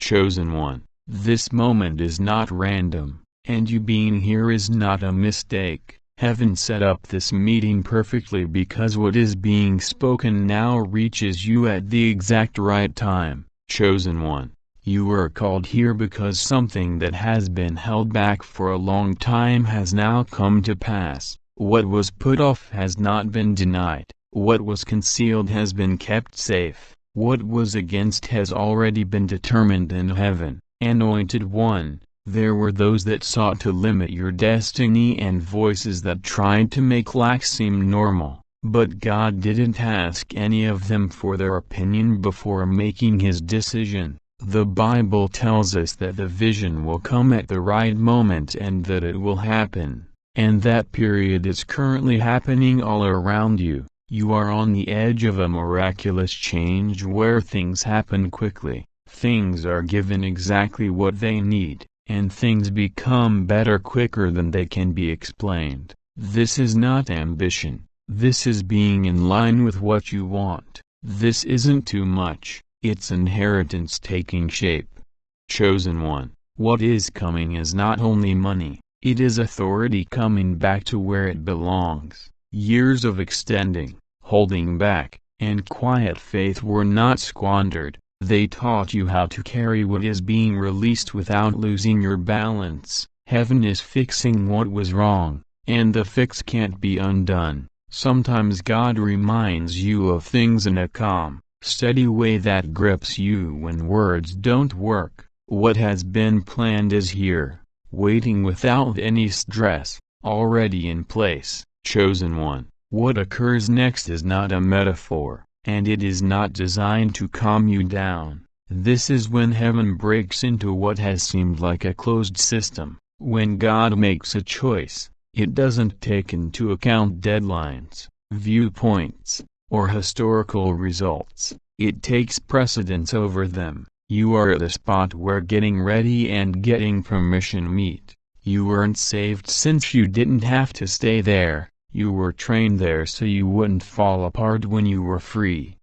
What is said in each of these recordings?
Chosen one, this moment is not random, and you being here is not a mistake. Heaven set up this meeting perfectly because what is being spoken now reaches you at the exact right time. Chosen one, you were called here because something that has been held back for a long time has now come to pass. What was put off has not been denied. What was concealed has been kept safe. What was against has already been determined in heaven. Anointed one, there were those that sought to limit your destiny and voices that tried to make lack seem normal, but God didn't ask any of them for their opinion before making his decision. The Bible tells us that the vision will come at the right moment and that it will happen, and that period is currently happening all around you. You are on the edge of a miraculous change where things happen quickly, things are given exactly what they need, and things become better quicker than they can be explained. This is not ambition, this is being in line with what you want. This isn't too much, it's inheritance taking shape. Chosen one, what is coming is not only money, it is authority coming back to where it belongs. Years of extending, holding back, and quiet faith were not squandered. They taught you how to carry what is being released without losing your balance. Heaven is fixing what was wrong, and the fix can't be undone. Sometimes God reminds you of things in a calm, steady way that grips you when words don't work. What has been planned is here, waiting without any stress, already in place. Chosen one, what occurs next is not a metaphor, and it is not designed to calm you down. This is when heaven breaks into what has seemed like a closed system. When God makes a choice, it doesn't take into account deadlines, viewpoints, or historical results. It takes precedence over them. You are at a spot where getting ready and getting permission meet. You weren't saved since you didn't have to stay there. You were trained there so you wouldn't fall apart when you were free.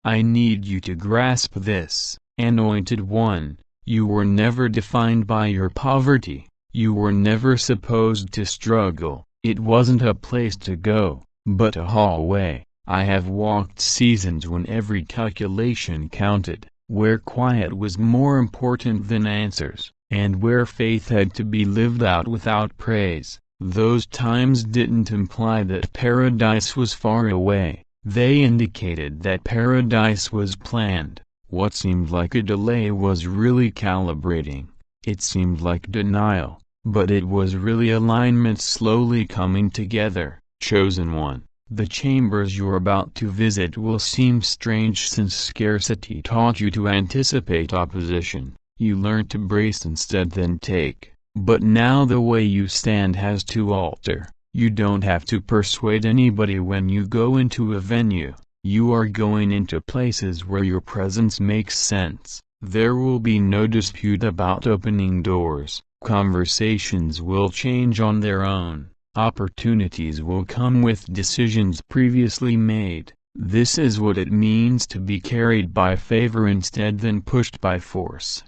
I need you to grasp this, anointed one. You were never defined by your poverty. You were never supposed to struggle. It wasn't a place to go, but a hallway. I have walked seasons when every calculation counted, where quiet was more important than answers, and where faith had to be lived out without praise. Those times didn't imply that paradise was far away, they indicated that paradise was planned. What seemed like a delay was really calibrating. It seemed like denial, but it was really alignment slowly coming together. Chosen one, the chambers you're about to visit will seem strange since scarcity taught you to anticipate opposition. You learned to brace instead than take. But now the way you stand has to alter. You don't have to persuade anybody when you go into a venue. You are going into places where your presence makes sense. There will be no dispute about opening doors. Conversations will change on their own. Opportunities will come with decisions previously made. This is what it means to be carried by favor instead than pushed by force.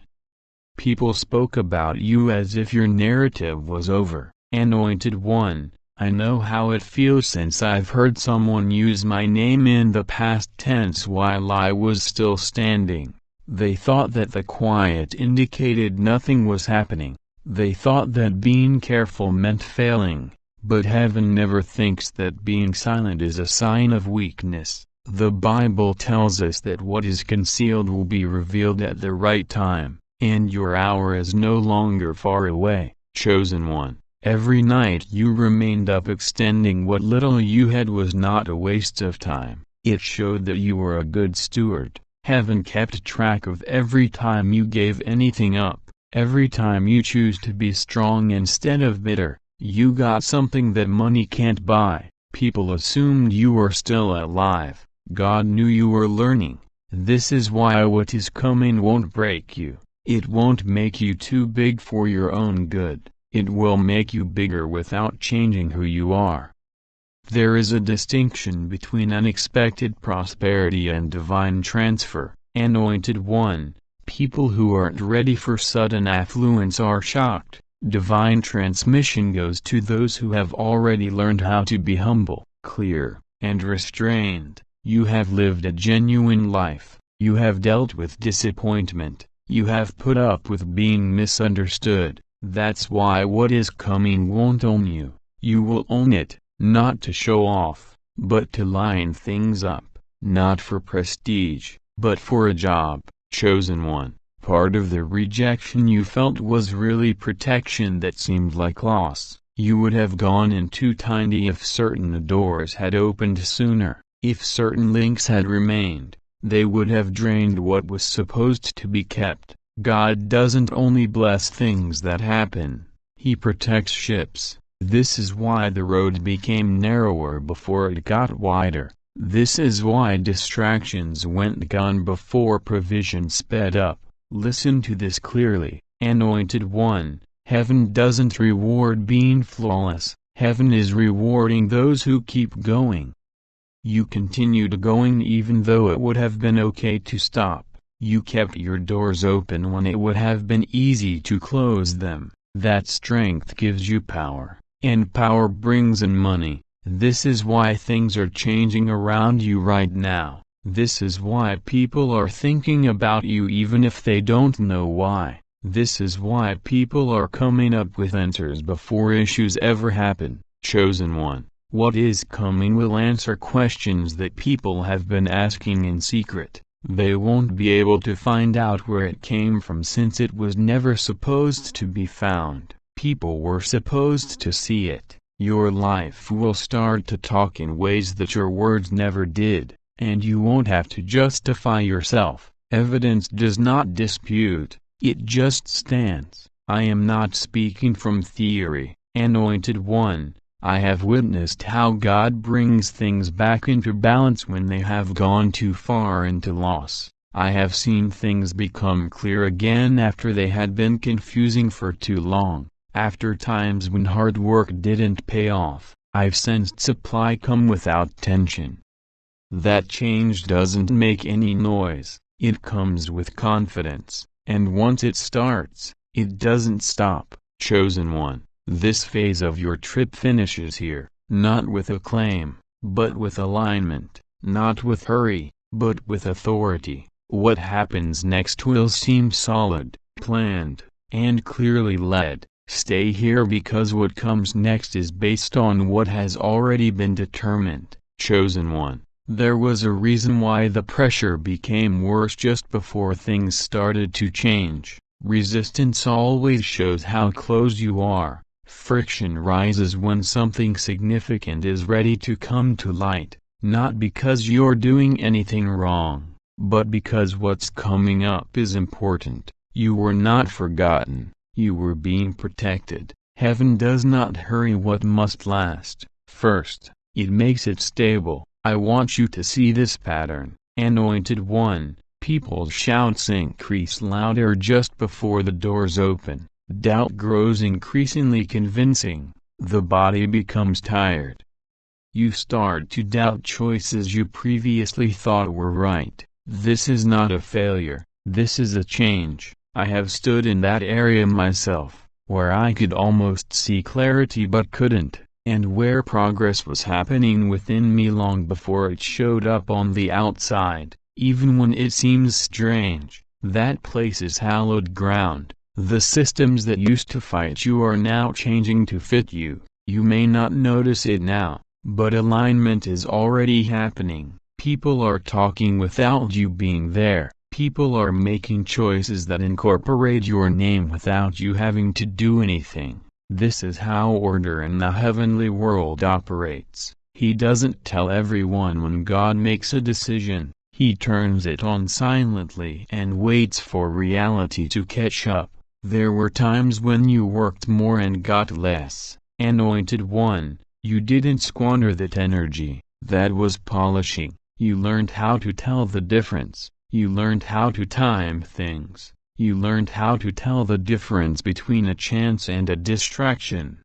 People spoke about you as if your narrative was over. Anointed one, I know how it feels since I've heard someone use my name in the past tense while I was still standing. They thought that the quiet indicated nothing was happening. They thought that being careful meant failing, but heaven never thinks that being silent is a sign of weakness. The Bible tells us that what is concealed will be revealed at the right time. And your hour is no longer far away. Chosen one, every night you remained up extending what little you had was not a waste of time. It showed that you were a good steward. Heaven kept track of every time you gave anything up, every time you choose to be strong instead of bitter. You got something that money can't buy. People assumed you were still alive. God knew you were learning. This is why what is coming won't break you. It won't make you too big for your own good. It will make you bigger without changing who you are. There is a distinction between unexpected prosperity and divine transfer. Anointed one, People who aren't ready for sudden affluence are shocked. Divine transmission goes to those who have already learned how to be humble, clear, and restrained. You have lived a genuine life. You have dealt with disappointment. You have put up with being misunderstood. That's why what is coming won't own you. You will own it, not to show off, but to line things up, not for prestige, but for a job. Chosen one, part of the rejection you felt was really protection that seemed like loss. You would have gone in too tiny if certain doors had opened sooner. If certain links had remained, they would have drained what was supposed to be kept. God doesn't only bless things that happen, He protects ships. This is why the road became narrower before it got wider. This is why distractions went gone before provision sped up. Listen to this clearly, Anointed One. Heaven doesn't reward being flawless. Heaven is rewarding those who keep going. You continued going even though it would have been okay to stop. You kept your doors open when it would have been easy to close them. That strength gives you power, and power brings in money. This is why things are changing around you right now. This is why people are thinking about you even if they don't know why. This is why people are coming up with answers before issues ever happen. Chosen one, what is coming will answer questions that people have been asking in secret. They won't be able to find out where it came from since it was never supposed to be found. People were supposed to see it. Your life will start to talk in ways that your words never did, and you won't have to justify yourself. Evidence does not dispute, it just stands. I am not speaking from theory, Anointed One. I have witnessed how God brings things back into balance when they have gone too far into loss. I have seen things become clear again after they had been confusing for too long. After times when hard work didn't pay off, I've sensed supply come without tension. That change doesn't make any noise, it comes with confidence, and once it starts, it doesn't stop. Chosen one, this phase of your trip finishes here, not with acclaim, but with alignment, not with hurry, but with authority. What happens next will seem solid, planned, and clearly led. Stay here because what comes next is based on what has already been determined. Chosen one, there was a reason why the pressure became worse just before things started to change. Resistance always shows how close you are. Friction rises when something significant is ready to come to light, not because you're doing anything wrong, but because what's coming up is important. You were not forgotten. You were being protected. Heaven does not hurry what must last. First, it makes it stable. I want you to see this pattern. Anointed One, people's shouts increase louder just before the doors open. Doubt grows increasingly convincing. The body becomes tired. You start to doubt choices you previously thought were right. This is not a failure. This is a change. I have stood in that area myself, where I could almost see clarity but couldn't, and where progress was happening within me long before it showed up on the outside, even when it seems strange. That place is hallowed ground. The systems that used to fight you are now changing to fit you. You may not notice it now, but alignment is already happening. People are talking without you being there. People are making choices that incorporate your name without you having to do anything. This is how order in the heavenly world operates. He doesn't tell everyone when God makes a decision. He turns it on silently and waits for reality to catch up. There were times when you worked more and got less. Anointed One, you didn't squander that energy. That was polishing. You learned how to tell the difference. You learned how to time things. You learned how to tell the difference between a chance and a distraction.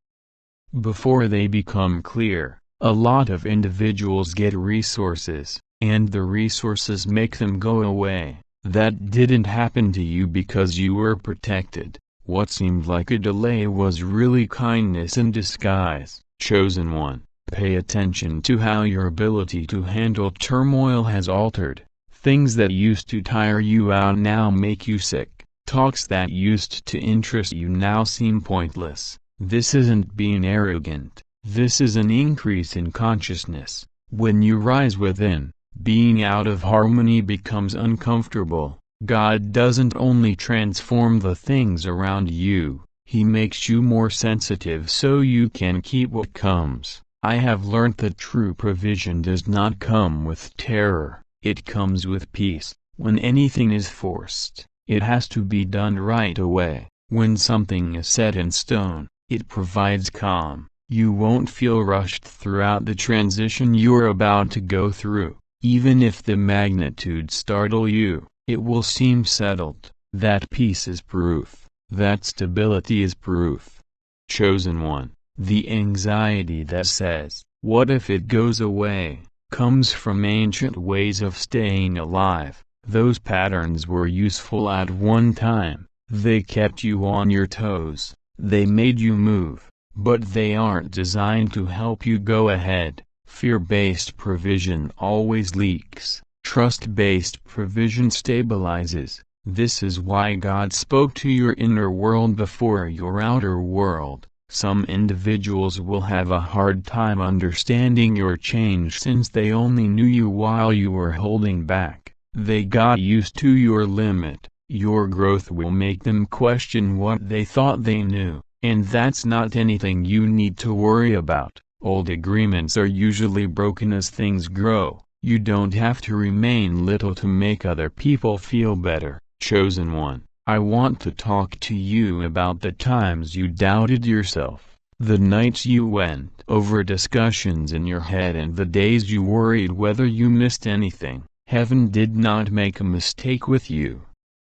Before they become clear, a lot of individuals get resources, and the resources make them go away. That didn't happen to you because you were protected. What seemed like a delay was really kindness in disguise. Chosen one, pay attention to how your ability to handle turmoil has altered. Things that used to tire you out now make you sick. Talks that used to interest you now seem pointless. This isn't being arrogant. This is an increase in consciousness. When you rise within, being out of harmony becomes uncomfortable. God doesn't only transform the things around you, He makes you more sensitive so you can keep what comes. I have learnt that true provision does not come with terror, it comes with peace. When anything is forced, it has to be done right away. When something is set in stone, it provides calm. You won't feel rushed throughout the transition you're about to go through. Even if the magnitude startle you, it will seem settled. That peace is proof. That stability is proof. Chosen one, the anxiety that says, "What if it goes away?" comes from ancient ways of staying alive. Those patterns were useful at one time. They kept you on your toes. They made you move. But they aren't designed to help you go ahead. Fear-based provision always leaks. Trust-based provision stabilizes. This is why God spoke to your inner world before your outer world. Some individuals will have a hard time understanding your change since they only knew you while you were holding back. They got used to your limit. Your growth will make them question what they thought they knew. And that's not anything you need to worry about. Old agreements are usually broken as things grow. You don't have to remain little to make other people feel better. Chosen one, I want to talk to you about the times you doubted yourself, the nights you went over discussions in your head and the days you worried whether you missed anything. Heaven did not make a mistake with you.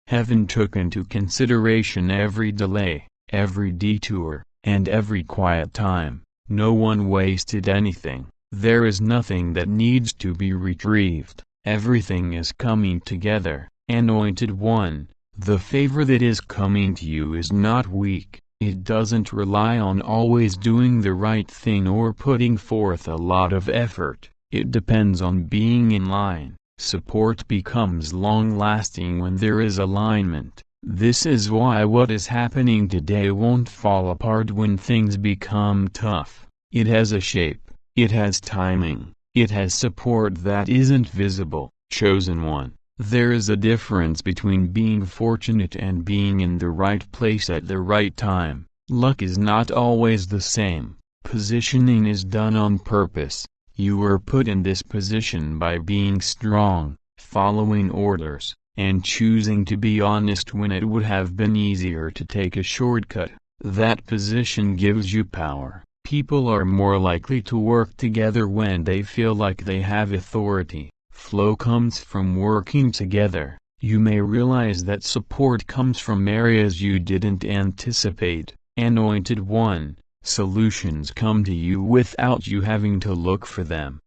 Heaven took into consideration every delay, every detour, and every quiet time. No one wasted anything. There is nothing that needs to be retrieved. Everything is coming together. Anointed one, the favor that is coming to you is not weak. It doesn't rely on always doing the right thing or putting forth a lot of effort. It depends on being in line. Support becomes long-lasting when there is alignment. This is why what is happening today won't fall apart when things become tough. It has a shape, it has timing, it has support that isn't visible. Chosen one, there is a difference between being fortunate and being in the right place at the right time. Luck is not always the same. Positioning is done on purpose. You were put in this position by being strong, following orders, and choosing to be honest when it would have been easier to take a shortcut. That position gives you power. People are more likely to work together when they feel like they have authority. Flow comes from working together. You may realize that support comes from areas you didn't anticipate. Anointed one, solutions come to you without you having to look for them.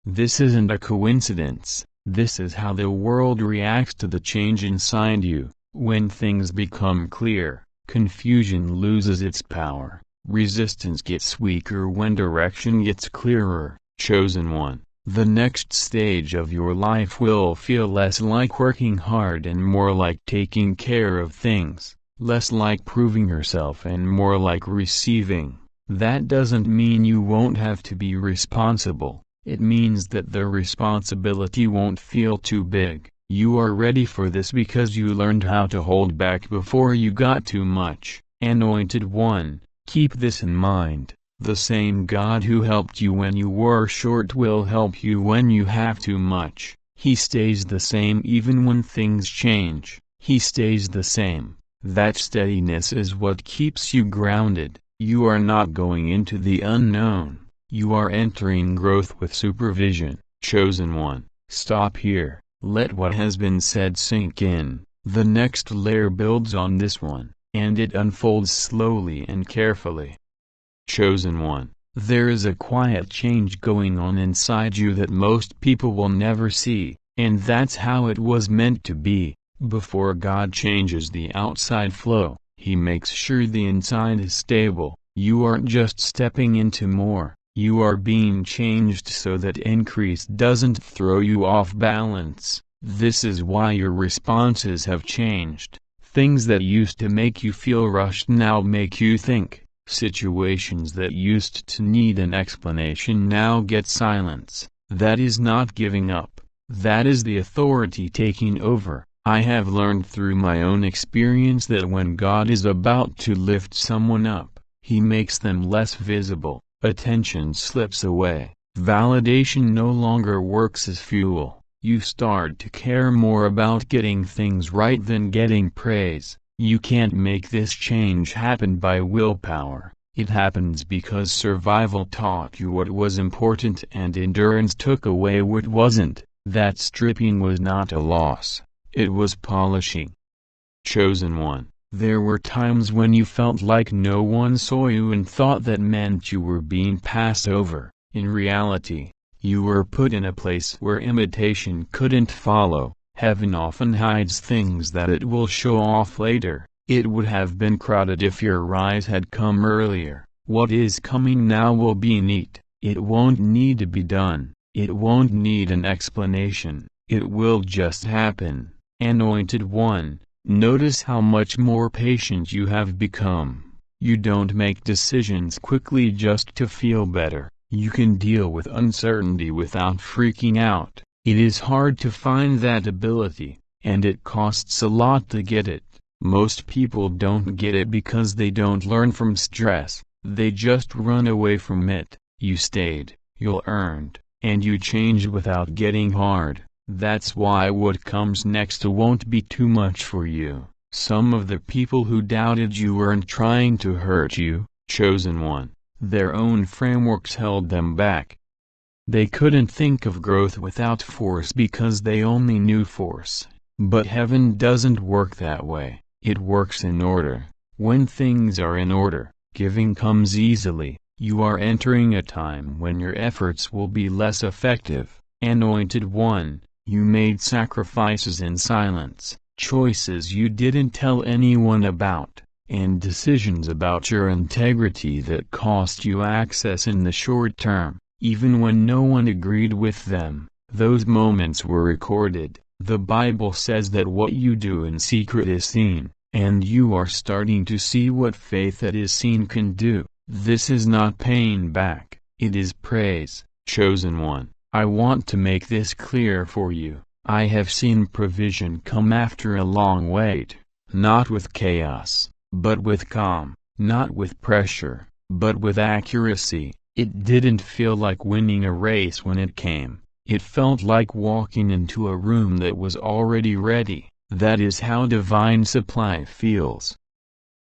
This isn't a coincidence. This is how the world reacts to the change inside you. When things become clear, confusion loses its power. Resistance gets weaker when direction gets clearer. Chosen one, the next stage of your life will feel less like working hard and more like taking care of things, less like proving yourself and more like receiving. That doesn't mean you won't have to be responsible. It means that the responsibility won't feel too big. You are ready for this because you learned how to hold back before you got too much. Anointed one, keep this in mind. The same God who helped you when you were short will help you when you have too much. He stays the same even when things change. He stays the same. That steadiness is what keeps you grounded. You are not going into the unknown. You are entering growth with supervision. Chosen one, stop here. Let what has been said sink in. The next layer builds on this one, and it unfolds slowly and carefully. Chosen one, there is a quiet change going on inside you that most people will never see. And that's how it was meant to be. Before God changes the outside flow, He makes sure the inside is stable. You aren't just stepping into more, you are being changed so that increase doesn't throw you off balance. This is why your responses have changed. Things that used to make you feel rushed now make you think. Situations that used to need an explanation now get silence. That is not giving up. That is the authority taking over. I have learned through my own experience that when God is about to lift someone up, He makes them less visible. Attention slips away. Validation no longer works as fuel. You start to care more about getting things right than getting praise. You can't make this change happen by willpower. It happens because survival taught you what was important and endurance took away what wasn't. That stripping was not a loss. It was polishing. Chosen one. There were times when you felt like no one saw you and thought that meant you were being passed over. In reality, you were put in a place where imitation couldn't follow. Heaven often hides things that it will show off later. It would have been crowded if your rise had come earlier. What is coming now will be neat. It won't need to be done. It won't need an explanation. It will just happen. Anointed one, notice how much more patient you have become. You don't make decisions quickly just to feel better. You can deal with uncertainty without freaking out. It is hard to find that ability, and it costs a lot to get it. Most people don't get it because they don't learn from stress, they just run away from it. You stayed, you earned, and you changed without getting hard. That's why what comes next won't be too much for you. Some of the people who doubted you weren't trying to hurt you, chosen one. Their own frameworks held them back. They couldn't think of growth without force because they only knew force. But heaven doesn't work that way. It works in order. When things are in order, giving comes easily. You are entering a time when your efforts will be less effective. Anointed one, you made sacrifices in silence, choices you didn't tell anyone about, and decisions about your integrity that cost you access in the short term, even when no one agreed with them. Those moments were recorded. The Bible says that what you do in secret is seen, and you are starting to see what faith that is seen can do. This is not paying back, it is praise. Chosen one, I want to make this clear for you. I have seen provision come after a long wait, not with chaos, but with calm, not with pressure, but with accuracy. It didn't feel like winning a race when it came. It felt like walking into a room that was already ready. That is how divine supply feels.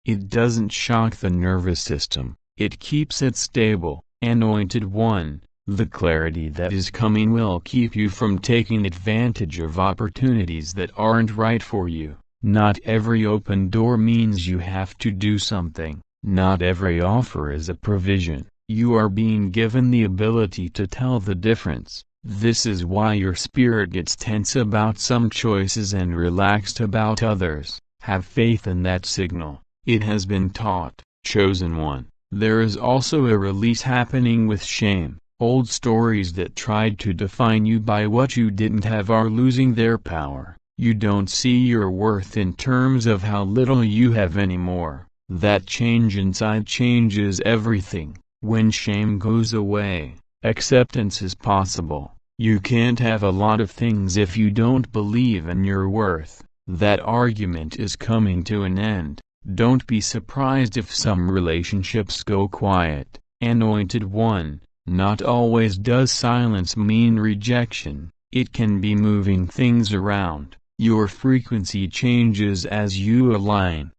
It doesn't shock the nervous system, it keeps it stable. Anointed one, the clarity that is coming will keep you from taking advantage of opportunities that aren't right for you. Not every open door means you have to do something. Not every offer is a provision. You are being given the ability to tell the difference. This is why your spirit gets tense about some choices and relaxed about others. Have faith in that signal. It has been taught. Chosen one. There is also a release happening with shame. Old stories that tried to define you by what you didn't have are losing their power. You don't see your worth in terms of how little you have anymore. That change inside changes everything. When shame goes away, acceptance is possible. You can't have a lot of things if you don't believe in your worth. That argument is coming to an end. Don't be surprised if some relationships go quiet. Anointed one, not always does silence mean rejection. It can be moving things around. Your frequency changes as you align.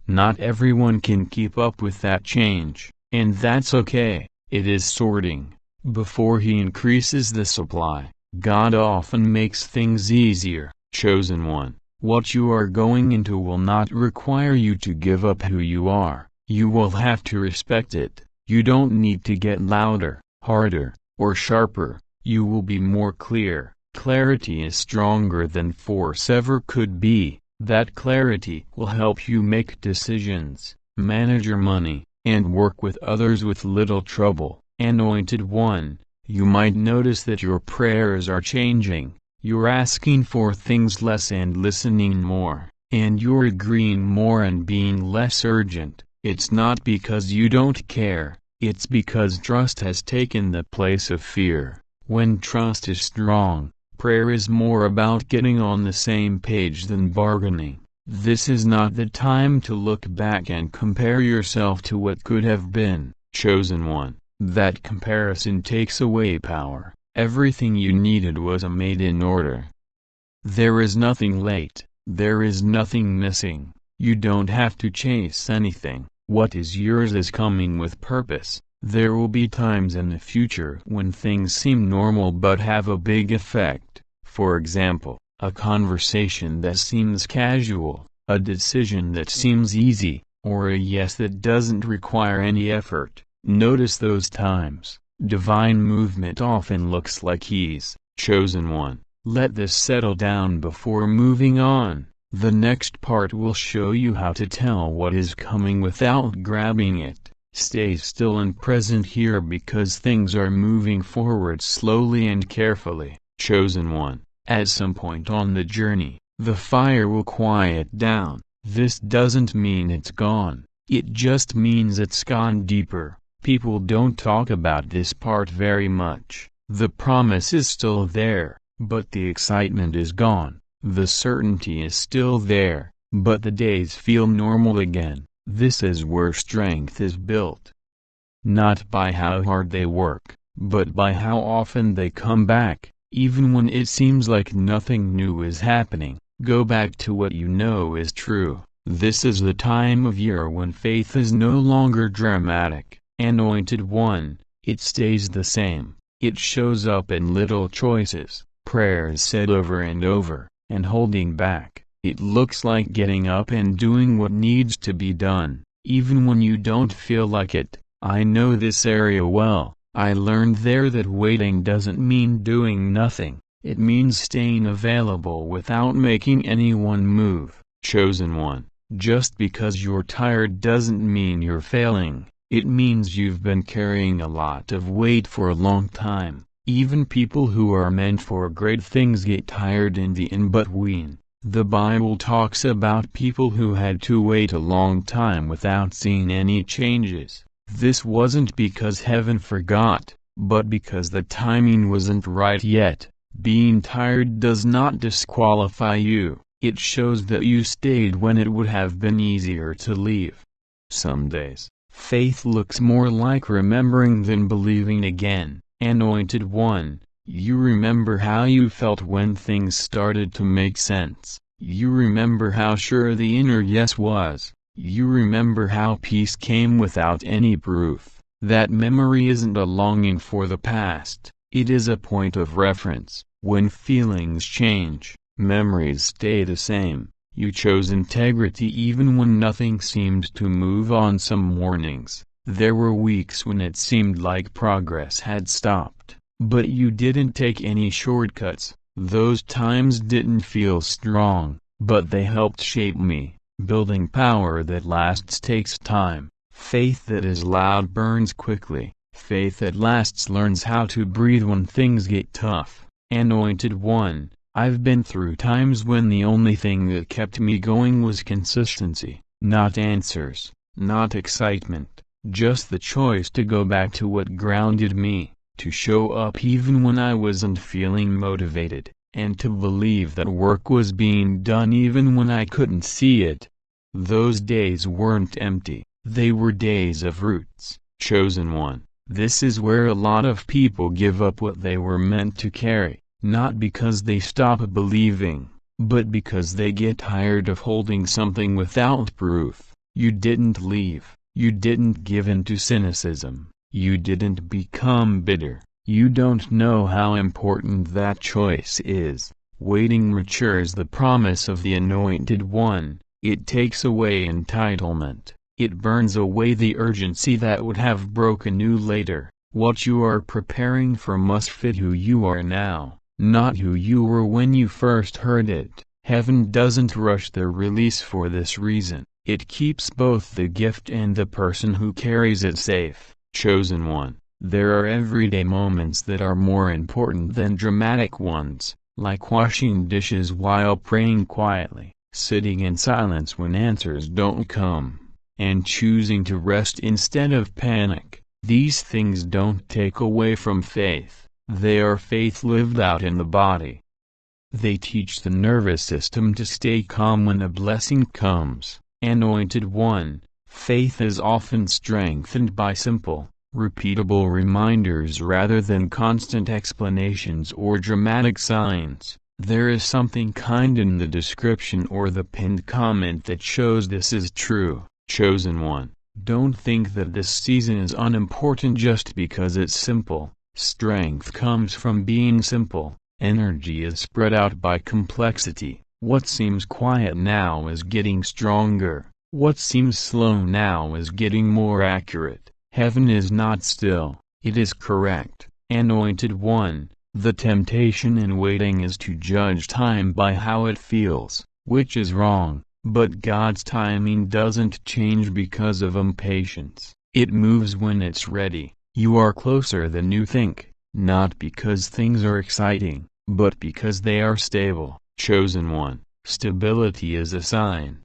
Not everyone can keep up with that change, and that's okay. It is sorting. Before He increases the supply, God often makes things easier. Chosen one, what you are going into will not require you to give up who you are. You will have to respect it. You don't need to get louder, harder, or sharper. You will be more clear. Clarity is stronger than force ever could be. That clarity will help you make decisions, manage your money, and work with others with little trouble. Anointed One, you might notice that your prayers are changing. You're asking for things less and listening more, and you're agreeing more and being less urgent. It's not because you don't care, it's because trust has taken the place of fear. When trust is strong, prayer is more about getting on the same page than bargaining. This is not the time to look back and compare yourself to what could have been. Chosen One, that comparison takes away power. Everything you needed was made in order. There is nothing late, there is nothing missing. You don't have to chase anything. What is yours is coming with purpose. There will be times in the future when things seem normal but have a big effect. For example, a conversation that seems casual, a decision that seems easy, or a yes that doesn't require any effort. Notice those times. Divine movement often looks like ease. Chosen One, let this settle down before moving on. The next part will show you how to tell what is coming without grabbing it. Stay still and present here because things are moving forward slowly and carefully. Chosen One, at some point on the journey, the fire will quiet down. This doesn't mean it's gone, it just means it's gone deeper. People don't talk about this part very much. The promise is still there, but the excitement is gone. The certainty is still there, but the days feel normal again. This is where strength is built. Not by how hard they work, but by how often they come back, even when it seems like nothing new is happening. Go back to what you know is true. This is the time of year when faith is no longer dramatic. Anointed One, it stays the same. It shows up in little choices, prayers said over and over, and holding back. It looks like getting up and doing what needs to be done, even when you don't feel like it. I know this area well. I learned there that waiting doesn't mean doing nothing. It means staying available without making anyone move. Chosen One, just because you're tired doesn't mean you're failing. It means you've been carrying a lot of weight for a long time. Even people who are meant for great things get tired in the in-between. The Bible talks about people who had to wait a long time without seeing any changes. This wasn't because heaven forgot, but because the timing wasn't right yet. Being tired does not disqualify you. It shows that you stayed when it would have been easier to leave. Some days, faith looks more like remembering than believing again. Anointed One, you remember how you felt when things started to make sense. You remember how sure the inner yes was. You remember how peace came without any proof. That memory isn't a longing for the past, it is a point of reference. When feelings change, memories stay the same. You chose integrity even when nothing seemed to move. On some mornings, there were weeks when it seemed like progress had stopped, but you didn't take any shortcuts. Those times didn't feel strong, but they helped shape me. Building power that lasts takes time. Faith that is loud burns quickly. Faith that lasts learns how to breathe when things get tough. Anointed One, I've been through times when the only thing that kept me going was consistency. Not answers, not excitement, just the choice to go back to what grounded me, to show up even when I wasn't feeling motivated, and to believe that work was being done even when I couldn't see it. Those days weren't empty, they were days of roots. Chosen One, this is where a lot of people give up what they were meant to carry, not because they stop believing, but because they get tired of holding something without proof. You didn't leave, you didn't give in to cynicism, you didn't become bitter. You don't know how important that choice is. Waiting matures the promise of the Anointed One. It takes away entitlement. It burns away the urgency that would have broken you later. What you are preparing for must fit who you are now. not who you were when you first heard it. Heaven doesn't rush the release for this reason. It keeps both the gift and the person who carries it safe. Chosen one. There are everyday moments that are more important than dramatic ones, like washing dishes while praying quietly, sitting in silence when answers don't come, and choosing to rest instead of panic. These things don't take away from faith, they are faith lived out in the body. They teach the nervous system to stay calm when a blessing comes. Anointed one, faith is often strengthened by simple, repeatable reminders rather than constant explanations or dramatic signs. There is something kind in the description or the pinned comment that shows this is true. Chosen one, don't think that this season is unimportant just because it's simple. Strength comes from being simple. Energy is spread out by complexity. What seems quiet now is getting stronger. What seems slow now is getting more accurate. Heaven is not still, it is correct. Anointed one, the temptation in waiting is to judge time by how it feels, which is wrong, but God's timing doesn't change because of impatience. It moves when it's ready. You are closer than you think, not because things are exciting, but because they are stable. Chosen one, stability is a sign.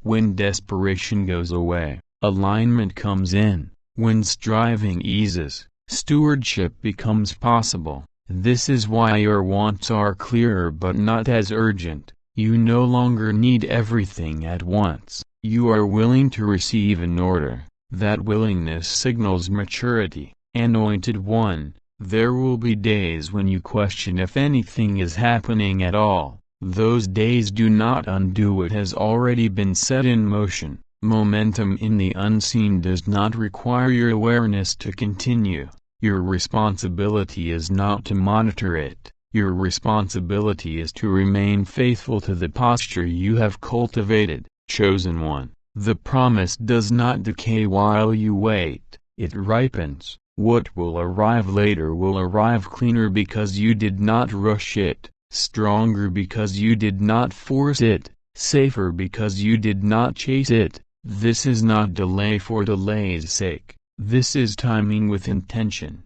When desperation goes away, alignment comes in. When striving eases, stewardship becomes possible. This is why your wants are clearer but not as urgent. You no longer need everything at once. You are willing to receive in order. That willingness signals maturity. Anointed one, there will be days when you question if anything is happening at all. Those days do not undo what has already been set in motion. Momentum in the unseen does not require your awareness to continue. Your responsibility is not to monitor it. Your responsibility is to remain faithful to the posture you have cultivated. Chosen one, the promise does not decay while you wait. It ripens. What will arrive later will arrive cleaner because you did not rush it, stronger because you did not force it, safer because you did not chase it. This is not delay for delay's sake. This is timing with intention.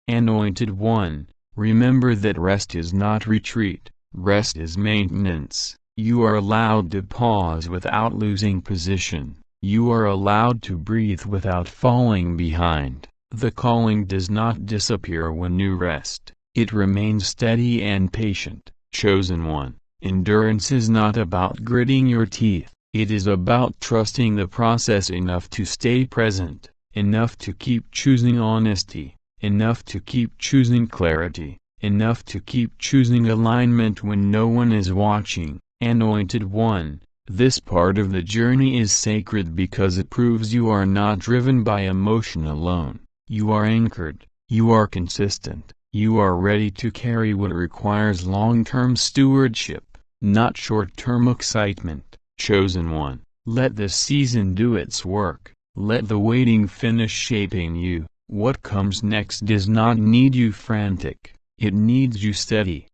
Anointed one, remember that rest is not retreat, rest is maintenance. You are allowed to pause without losing position. You are allowed to breathe without falling behind. The calling does not disappear when you rest. It remains steady and patient. Chosen one, endurance is not about gritting your teeth. It is about trusting the process enough to stay present, enough to keep choosing honesty, enough to keep choosing clarity, enough to keep choosing alignment when no one is watching. Anointed one, this part of the journey is sacred because it proves you are not driven by emotion alone. You are anchored, you are consistent, you are ready to carry what requires long-term stewardship, not short-term excitement. Chosen one, let this season do its work. Let the waiting finish shaping you. What comes next does not need you frantic, it needs you steady.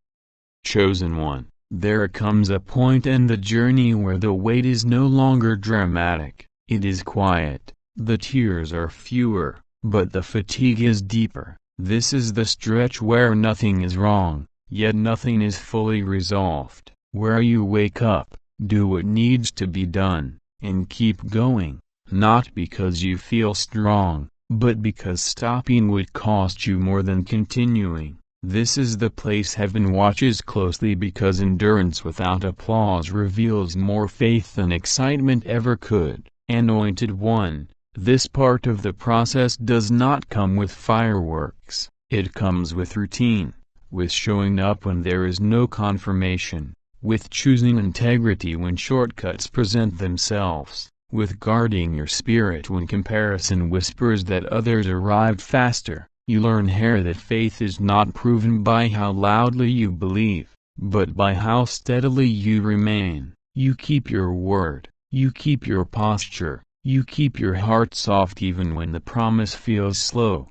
Chosen one, there comes a point in the journey where the wait is no longer dramatic, it is quiet, the tears are fewer, but the fatigue is deeper. This is the stretch where nothing is wrong, yet nothing is fully resolved, where you wake up, do what needs to be done, and keep going, not because you feel strong, but because stopping would cost you more than continuing. This is the place heaven watches closely because endurance without applause reveals more faith than excitement ever could. Anointed one, this part of the process does not come with fireworks, it comes with routine, with showing up when there is no confirmation, with choosing integrity when shortcuts present themselves, with guarding your spirit when comparison whispers that others arrived faster. You learn here that faith is not proven by how loudly you believe, but by how steadily you remain. You keep your word, you keep your posture, you keep your heart soft even when the promise feels slow.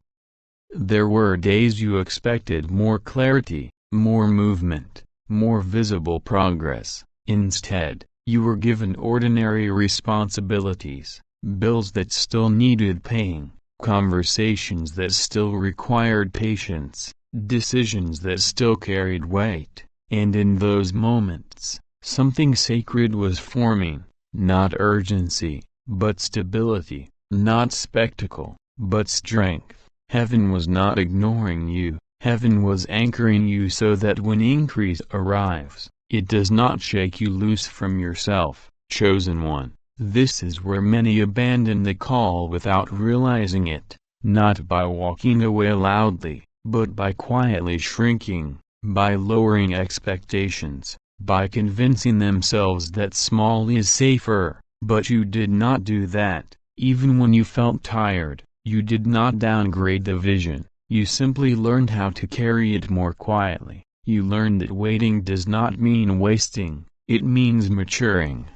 There were days you expected more clarity, more movement, more visible progress. Instead, you were given ordinary responsibilities, bills that still needed paying, conversations that still required patience, decisions that still carried weight. And in those moments, something sacred was forming, not urgency, but stability, not spectacle, but strength. Heaven was not ignoring you, heaven was anchoring you so that when increase arrives, it does not shake you loose from yourself, chosen one. This is where many abandon the call without realizing it, not by walking away loudly, but by quietly shrinking, by lowering expectations, by convincing themselves that small is safer. But you did not do that. Even when you felt tired, you did not downgrade the vision, you simply learned how to carry it more quietly. You learned that waiting does not mean wasting, it means maturing.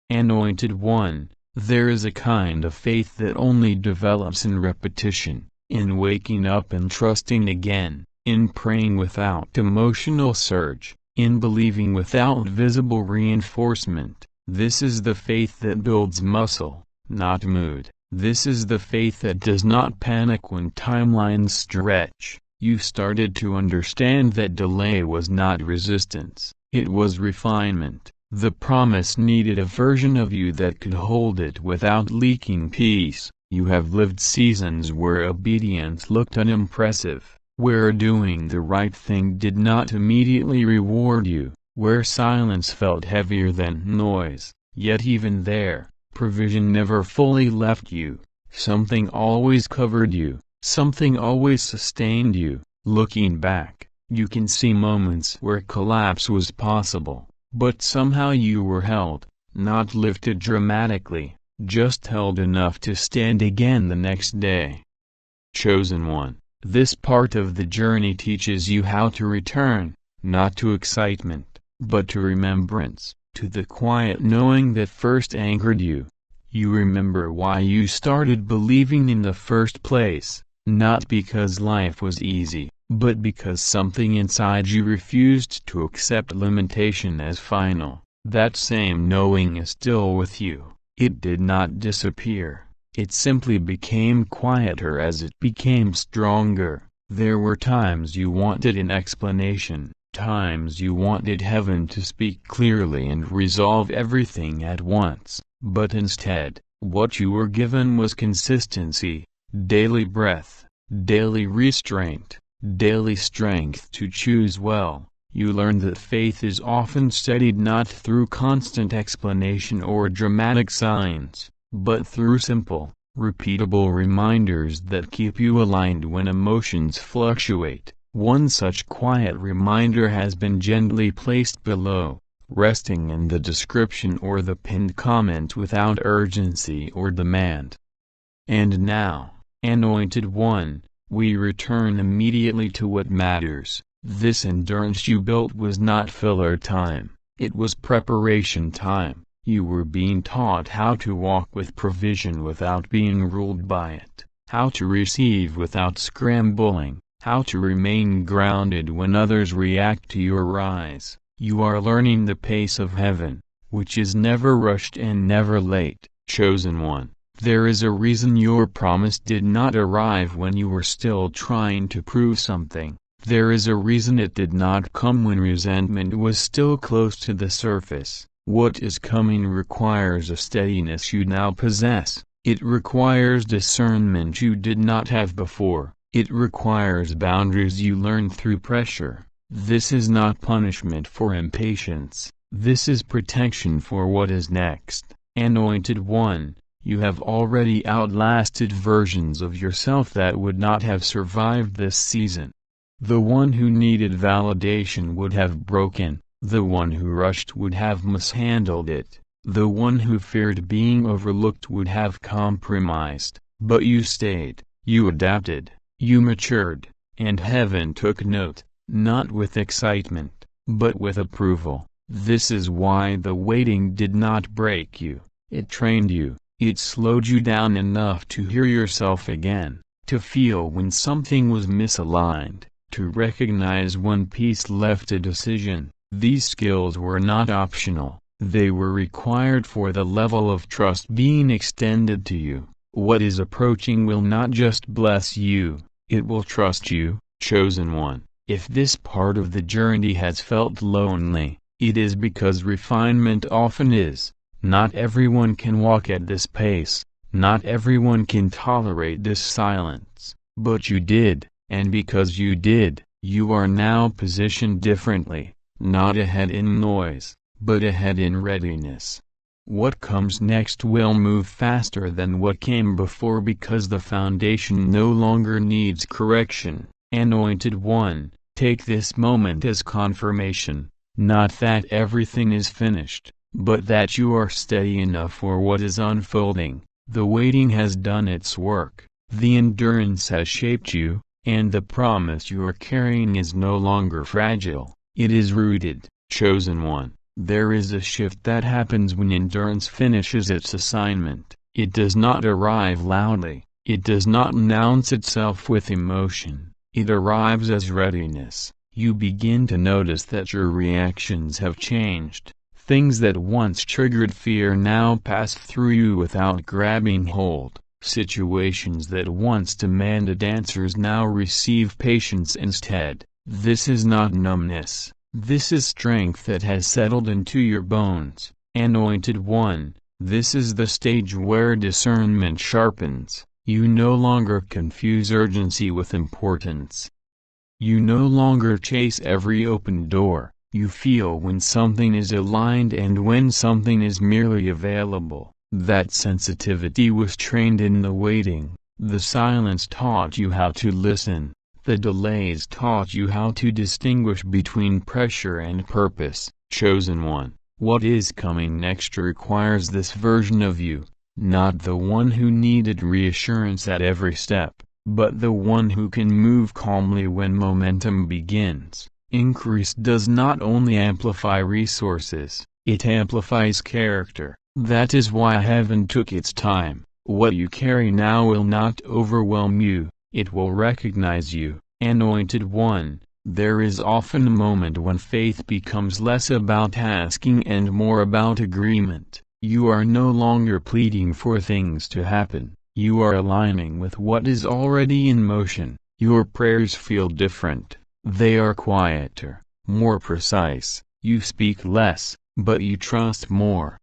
Anointed One, there is a kind of faith that only develops in repetition, in waking up and trusting again, in praying without emotional surge, in believing without visible reinforcement. This is the faith that builds muscle, not mood. This is the faith that does not panic when timelines stretch. You started to understand that delay was not resistance, it was refinement. The promise needed a version of you that could hold it without leaking peace. You have lived seasons where obedience looked unimpressive, where doing the right thing did not immediately reward you, where silence felt heavier than noise. Yet even there, provision never fully left you, something always covered you, something always sustained you. Looking back, you can see moments where collapse was possible, but somehow you were held, not lifted dramatically, just held enough to stand again the next day. Chosen One, this part of the journey teaches you how to return, not to excitement, but to remembrance, to the quiet knowing that first anchored you. You remember why you started believing in the first place, not because life was easy, but because something inside you refused to accept limitation as final. That same knowing is still with you. It did not disappear, it simply became quieter as it became stronger. There were times you wanted an explanation, times you wanted heaven to speak clearly and resolve everything at once, but instead, what you were given was consistency, daily breath, daily restraint, daily strength to choose well. You learned that faith is often studied not through constant explanation or dramatic signs, but through simple, repeatable reminders that keep you aligned when emotions fluctuate. One such quiet reminder has been gently placed below, resting in the description or the pinned comment without urgency or demand. And now, Anointed One, we return immediately to what matters. This endurance you built was not filler time, it was preparation time. You were being taught how to walk with provision without being ruled by it, how to receive without scrambling, how to remain grounded when others react to your rise. You are learning the pace of heaven, which is never rushed and never late. Chosen One, there is a reason your promise did not arrive when you were still trying to prove something. There is a reason it did not come when resentment was still close to the surface. What is coming requires a steadiness you now possess. It requires discernment you did not have before. It requires boundaries you learned through pressure. This is not punishment for impatience. This is protection for what is next. Anointed One, you have already outlasted versions of yourself that would not have survived this season. The one who needed validation would have broken, the one who rushed would have mishandled it, the one who feared being overlooked would have compromised, but you stayed, you adapted, you matured, and heaven took note, not with excitement, but with approval. This is why the waiting did not break you, it trained you, it slowed you down enough to hear yourself again, to feel when something was misaligned. To recognize when peace left a decision. These skills were not optional, they were required for the level of trust being extended to you. What is approaching will not just bless you, it will trust you, chosen one. If this part of the journey has felt lonely, it is because refinement often is. Not everyone can walk at this pace, not everyone can tolerate this silence, but you did, and because you did, you are now positioned differently, not ahead in noise, but ahead in readiness. What comes next will move faster than what came before because the foundation no longer needs correction. Anointed One, take this moment as confirmation, not that everything is finished, but that you are steady enough for what is unfolding. The waiting has done its work, the endurance has shaped you, and the promise you are carrying is no longer fragile, it is rooted, chosen one. There is a shift that happens when endurance finishes its assignment. It does not arrive loudly, it does not announce itself with emotion. It arrives as readiness. You begin to notice that your reactions have changed. Things that once triggered fear now pass through you without grabbing hold. Situations that once demanded answers now receive patience instead. This is not numbness. This is strength that has settled into your bones. Anointed One, this is the stage where discernment sharpens. You no longer confuse urgency with importance. You no longer chase every open door. You feel when something is aligned and when something is merely available. That sensitivity was trained in the waiting. The silence taught you how to listen. The delays taught you how to distinguish between pressure and purpose. Chosen One, what is coming next requires this version of you. Not the one who needed reassurance at every step, but the one who can move calmly when momentum begins. Increase does not only amplify resources, it amplifies character. That is why heaven took its time. What you carry now will not overwhelm you, it will recognize you. Anointed One, there is often a moment when faith becomes less about asking and more about agreement. You are no longer pleading for things to happen, you are aligning with what is already in motion. Your prayers feel different, they are quieter, more precise, you speak less, but you trust more.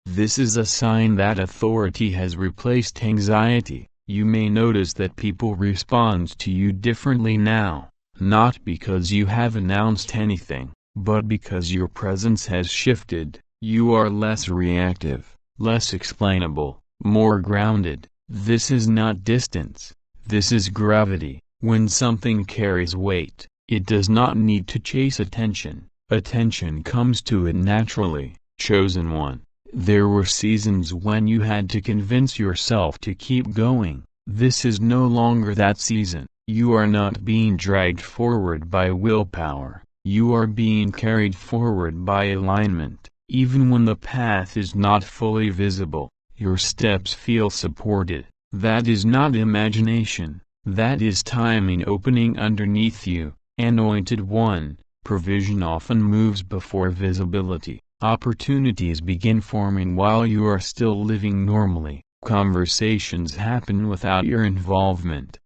This is a sign that authority has replaced anxiety. You may notice that people respond to you differently now, not because you have announced anything, but because your presence has shifted. You are less reactive, less explainable, more grounded. This is not distance, this is gravity. When something carries weight, it does not need to chase attention. Attention comes to it naturally. Chosen One, there were seasons when you had to convince yourself to keep going. This is no longer that season. You are not being dragged forward by willpower, you are being carried forward by alignment. Even when the path is not fully visible, your steps feel supported. That is not imagination, that is timing opening underneath you. Anointed One, provision often moves before visibility. Opportunities begin forming while you are still living normally. Conversations happen without your involvement.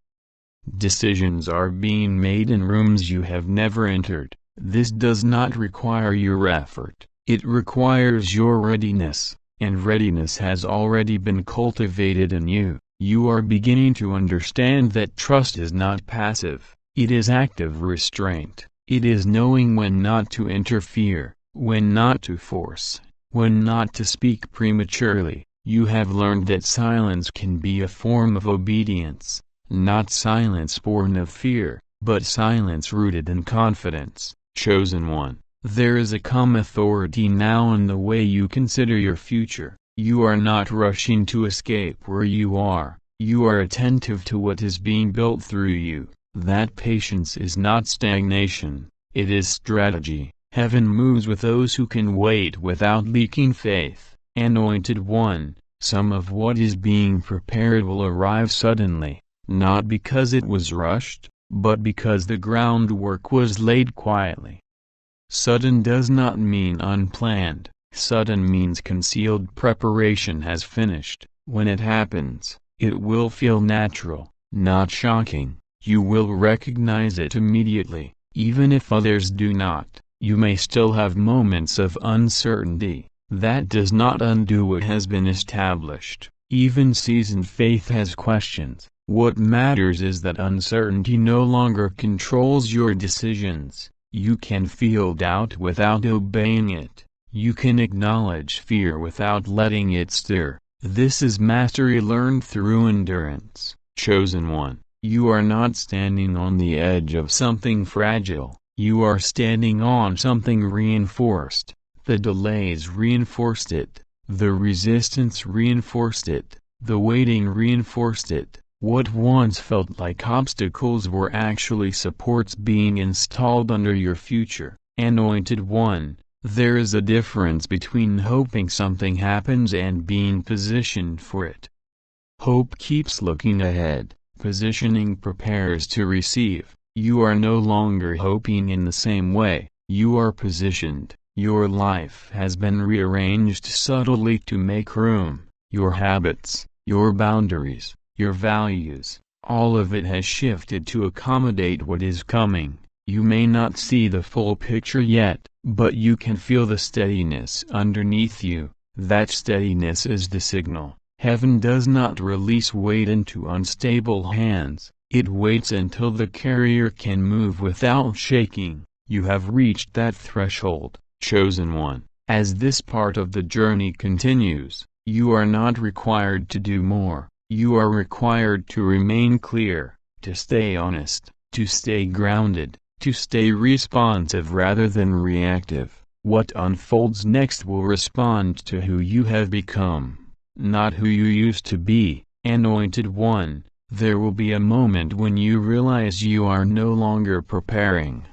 Decisions are being made in rooms you have never entered. This does not require your effort. It requires your readiness, and readiness has already been cultivated in you. You are beginning to understand that trust is not passive, it is active restraint. It is knowing when not to interfere, when not to force, when not to speak prematurely. You have learned that silence can be a form of obedience, not silence born of fear, but silence rooted in confidence. Chosen One, there is a calm authority now in the way you consider your future. You are not rushing to escape where you are attentive to what is being built through you. That patience is not stagnation, it is strategy. Heaven moves with those who can wait without leaking faith. Anointed One, some of what is being prepared will arrive suddenly, not because it was rushed, but because the groundwork was laid quietly. Sudden does not mean unplanned. Sudden means concealed preparation has finished. When it happens, it will feel natural, not shocking. You will recognize it immediately, even if others do not. You may still have moments of uncertainty. That does not undo what has been established. Even seasoned faith has questions. What matters is that uncertainty no longer controls your decisions. You can feel doubt without obeying it. You can acknowledge fear without letting it steer. This is mastery learned through endurance. Chosen one, you are not standing on the edge of something fragile. You are standing on something reinforced. The delays reinforced it. The resistance reinforced it. The waiting reinforced it. What once felt like obstacles were actually supports being installed under your future. Anointed one, there is a difference between hoping something happens and being positioned for it. Hope keeps looking ahead. Positioning prepares to receive. You are no longer hoping in the same way. You are positioned. Your life has been rearranged subtly to make room. Your habits, your boundaries, your values, all of it has shifted to accommodate what is coming. You may not see the full picture yet, but you can feel the steadiness underneath you. That steadiness is the signal. Heaven does not release weight into unstable hands. It waits until the carrier can move without shaking. You have reached that threshold, chosen one. As this part of the journey continues, you are not required to do more. You are required to remain clear, to stay honest, to stay grounded, to stay responsive rather than reactive. What unfolds next will respond to who you have become, not who you used to be. Anointed one, there will be a moment when you realize you are no longer preparing.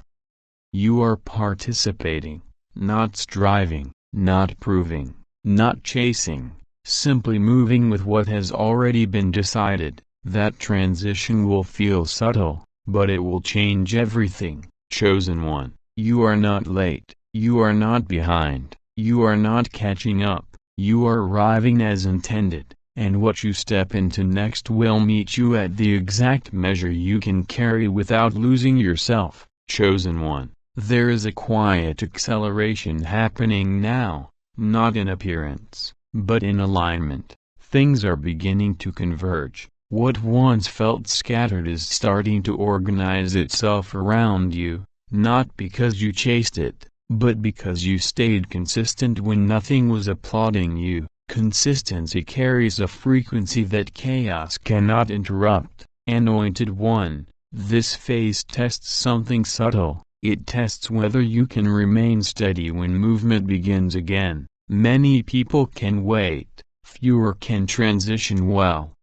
You are participating, not striving, not proving, not chasing, simply moving with what has already been decided. That transition will feel subtle, but it will change everything. Chosen one, you are not late, you are not behind, you are not catching up, you are arriving as intended. And what you step into next will meet you at the exact measure you can carry without losing yourself. Chosen one, there is a quiet acceleration happening now, not in appearance, but in alignment. Things are beginning to converge. What once felt scattered is starting to organize itself around you, not because you chased it, but because you stayed consistent when nothing was applauding you. Consistency carries a frequency that chaos cannot interrupt. Anointed one, this phase tests something subtle. It tests whether you can remain steady when movement begins again. Many people can wait, fewer can transition well.